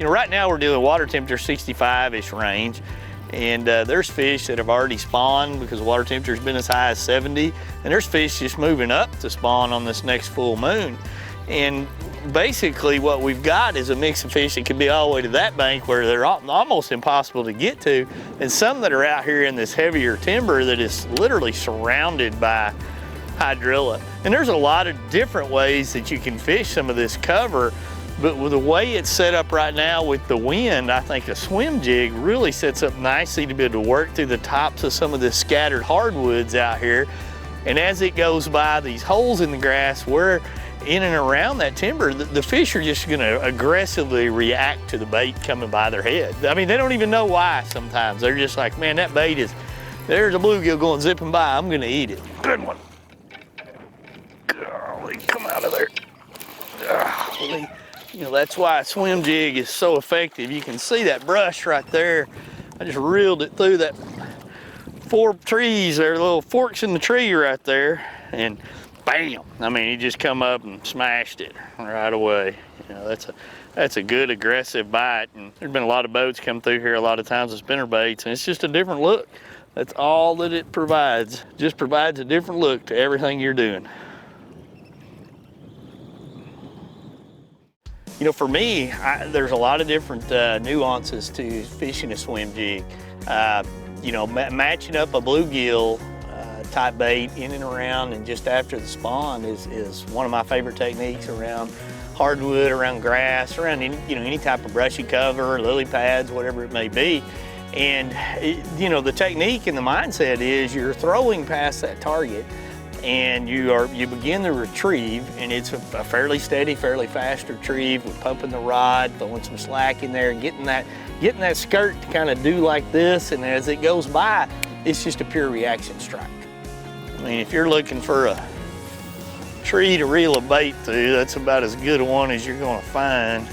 You know, right now we're doing water temperature 65-ish range, and there's fish that have already spawned because the water temperature's been as high as 70, and there's fish just moving up to spawn on this next full moon. And basically what we've got is a mix of fish that can be all the way to that bank where they're almost impossible to get to, and some that are out here in this heavier timber that is literally surrounded by hydrilla. And there's a lot of different ways that you can fish some of this cover, but with the way it's set up right now with the wind, I think a swim jig really sets up nicely to be able to work through the tops of some of the scattered hardwoods out here. And as it goes by these holes in the grass, where in and around that timber, the fish are just gonna aggressively react to the bait coming by their head. I mean, they don't even know why sometimes. They're just like, man, that bait is, there's a bluegill going zipping by, I'm gonna eat it. Good one. Golly, come out of there. Golly. You know, that's why a swim jig is so effective. You can see that brush right there. I just reeled it through that 4 trees. There are little forks in the tree right there, and bam! I mean, he just come up and smashed it right away. You know, that's a good aggressive bite. And there's been a lot of boats come through here a lot of times with spinner baits, and it's just a different look. That's all that it provides. Just provides a different look to everything you're doing. You know, for me, there's a lot of different nuances to fishing a swim jig. You know, matching up a bluegill type bait in and around and just after the spawn is one of my favorite techniques around hardwood, around grass, around any type of brushy cover, lily pads, whatever it may be. And you know, the technique and the mindset is you're throwing past that target, and you begin the retrieve, and it's a fairly steady, fairly fast retrieve with pumping the rod, throwing some slack in there, and getting that skirt to kind of do like this, and as it goes by, it's just a pure reaction strike. I mean, if you're looking for a tree to reel a bait through, that's about as good a one as you're gonna find.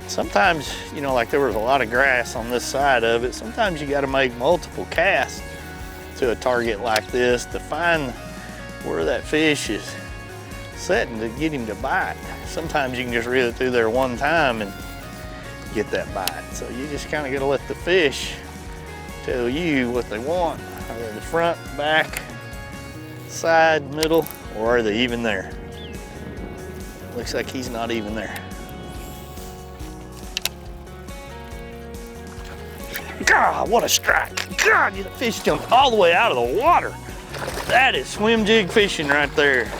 Sometimes, you know, like there was a lot of grass on this side of it, sometimes you gotta make multiple casts to a target like this to find where that fish is setting to get him to bite. Sometimes you can just reel it through there one time and get that bite. So you just kind of got to let the fish tell you what they want. Are they the front, back, side, middle, or are they even there? Looks like he's not even there. God, what a strike. God, the fish jumped all the way out of the water. That is swim jig fishing right there.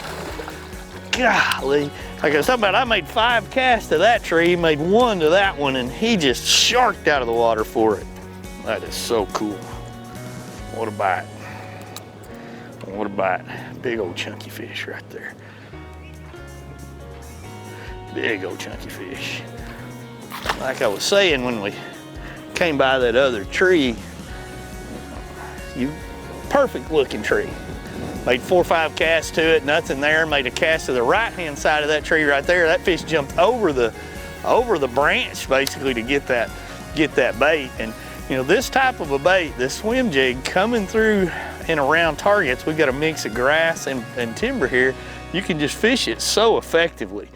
Golly. Like I was talking about, I made 5 casts to that tree, made 1 to that one, and he just sharked out of the water for it. That is so cool. What a bite. What a bite. Big old chunky fish right there. Big old chunky fish. Like I was saying when we came by that other tree, perfect looking tree. Made 4 or 5 casts to it, nothing there. Made a cast to the right-hand side of that tree right there. That fish jumped over the branch basically to get that bait. And you know, this type of a bait, this swim jig coming through and around targets, we've got a mix of grass and timber here. You can just fish it so effectively.